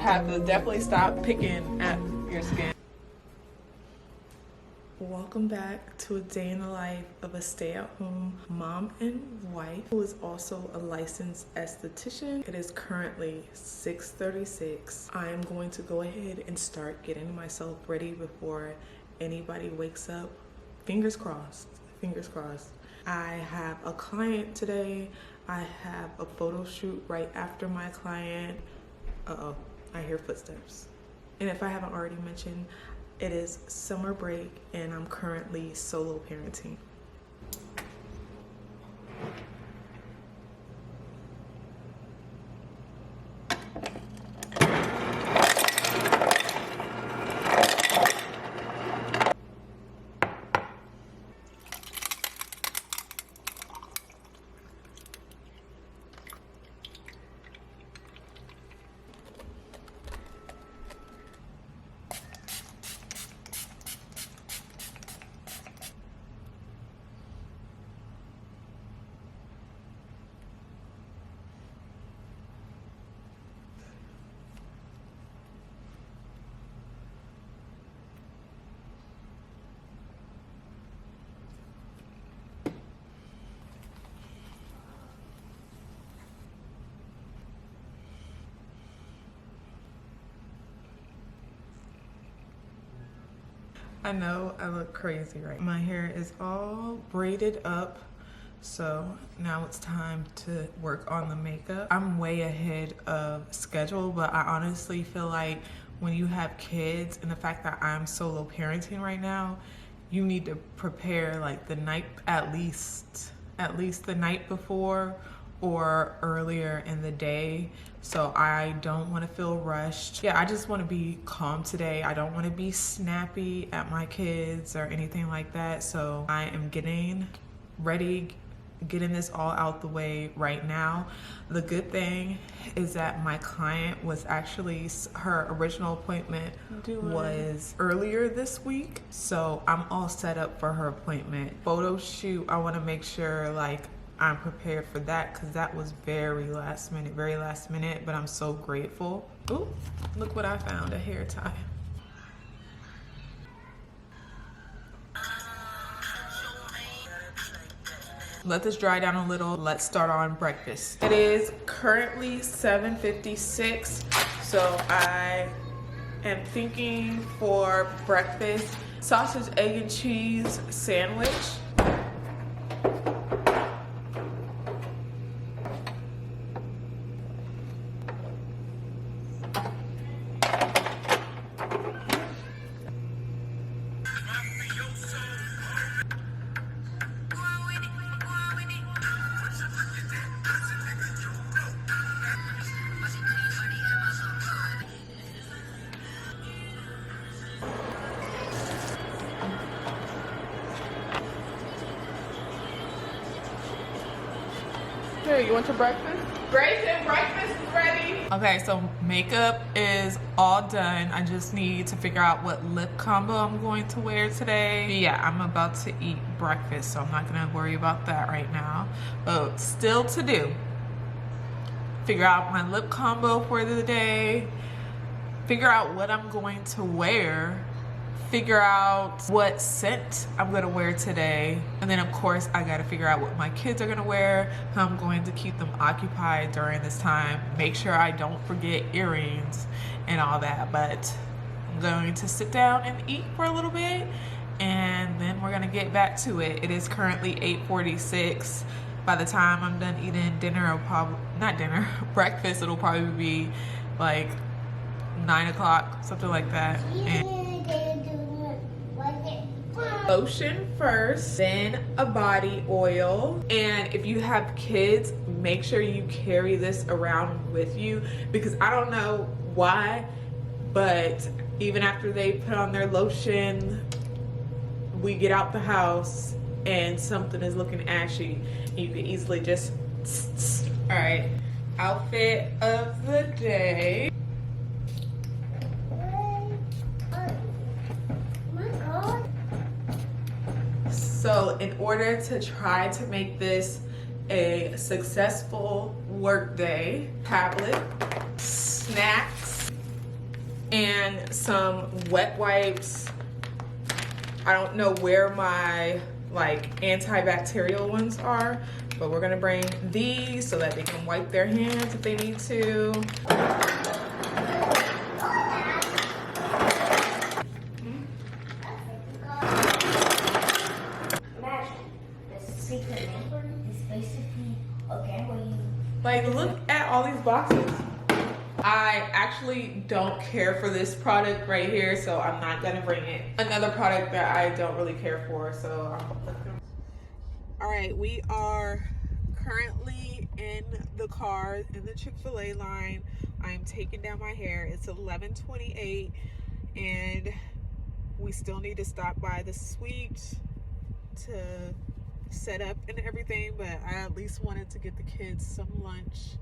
have to definitely stop picking at your skin. Welcome back to a day in the life of a stay-at-home mom and wife who is also a licensed esthetician. It is currently 6:36. I am going to go ahead and start getting myself ready before anybody wakes up. Fingers crossed, fingers crossed. I have a client today. I have a photo shoot right after my client. Uh-oh, I hear footsteps. And if I haven't already mentioned, it is summer break and I'm currently solo parenting. I know I look crazy, right? My hair is all braided up, so now it's time to work on the makeup. I'm way ahead of schedule, but I honestly feel like when you have kids and the fact that I'm solo parenting right now, you need to prepare like the night, at least the night before or earlier in the day, so I don't want to feel rushed. Yeah, I just want to be calm today. I don't want to be snappy at my kids or anything like that, so I am getting ready, getting this all out the way right now. The good thing is that my client was actually, her original appointment was earlier this week, so I'm all set up for her appointment. Photo shoot, I want to make sure like I'm prepared for that because that was very last minute, but I'm so grateful. Ooh, look what I found, a hair tie. Let this dry down a little. Let's start on breakfast. It is currently 7:56, so I am thinking for breakfast, sausage, egg, and cheese sandwich. Here, you want your breakfast? Grayson, breakfast is ready. Okay, so makeup is all done. I just need to figure out what lip combo I'm going to wear today. But yeah, I'm about to eat breakfast, so I'm not gonna worry about that right now. But still to do. Figure out my lip combo for the day. Figure out what I'm going to wear. Figure out what scent I'm gonna wear today. And then of course I gotta figure out what my kids are gonna wear, how I'm going to keep them occupied during this time. Make sure I don't forget earrings and all that. But I'm going to sit down and eat for a little bit and then we're gonna get back to it. It is currently 8:46. By the time I'm done eating dinner, or probably, not dinner, breakfast, it'll probably be like 9 o'clock, something like that. And lotion first, then a body oil. And if you have kids, make sure you carry this around with you, because I don't know why, but even after they put on their lotion, we get out the house and something is looking ashy. You can easily just all right, outfit of the day. So in order to try to make this a successful work day, tablet, snacks, and some wet wipes. I don't know where my like antibacterial ones are, but we're gonna bring these so that they can wipe their hands if they need to. Imagine the secret neighbor is basically a game where you Like, look at all these boxes. I actually don't care for this product right here, so I'm not gonna bring it. Another product that I don't really care for, so all right, we are currently in the car in the Chick-fil-A line. I'm taking down my hair. It's 11:28, and we still need to stop by the suite to set up and everything, but I at least wanted to get the kids some lunch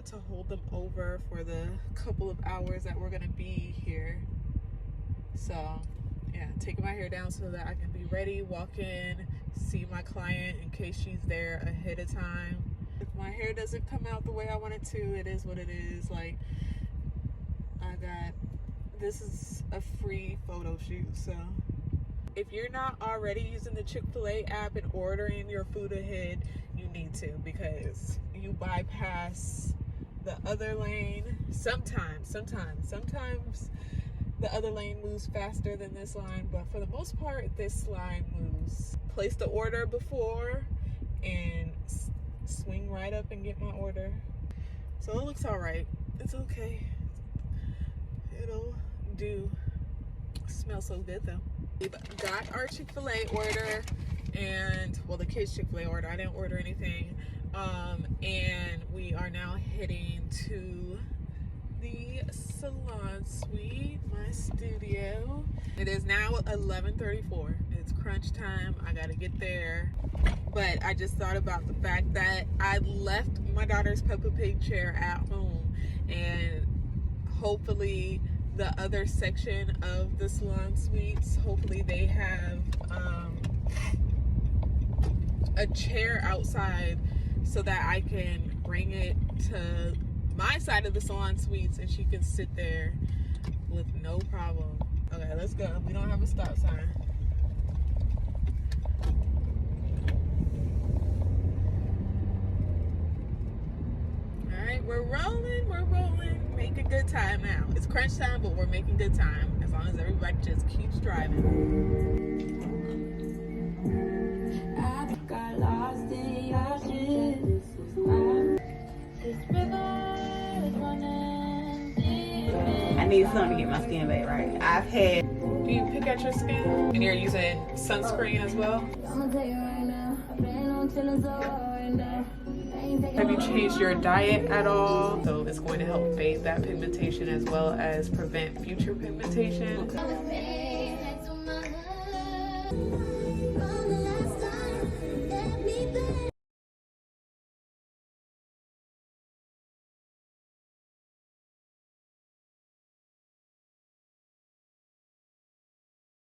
to hold them over for the couple of hours that we're gonna be here. So yeah, taking my hair down so that I can be ready, walk in, see my client in case she's there ahead of time. If my hair doesn't come out the way I want it to, it is what it is. Like, this is a free photo shoot, so if you're not already using the Chick-fil-A app and ordering your food ahead, you need to, because you bypass the other lane. Sometimes the other lane moves faster than this line, but for the most part, this line moves. Place the order before and swing right up and get my order. So it looks all right. It's okay. It'll do. Smells so good though. We got our Chick-fil-A order, and well, the kids Chick-fil-A order. I didn't order anything. And we are now heading to the salon suite, my studio. It is now 11:34. It's crunch time. I gotta get there. But I just thought about the fact that I left my daughter's Peppa Pig chair at home, and hopefully the other section of the salon suites, hopefully they have a chair outside so that I can bring it to my side of the salon suites and she can sit there with no problem. Okay, let's go. We don't have a stop sign. All right, we're rolling. Making good time now. It's crunch time, but we're making good time as long as everybody just keeps driving. I got lost in your shit. I need something to get my skin back right. I've had. Do you pick at your skin? And you're using sunscreen as well? Have you changed your diet at all? So it's going to help fade that pigmentation as well as prevent future pigmentation.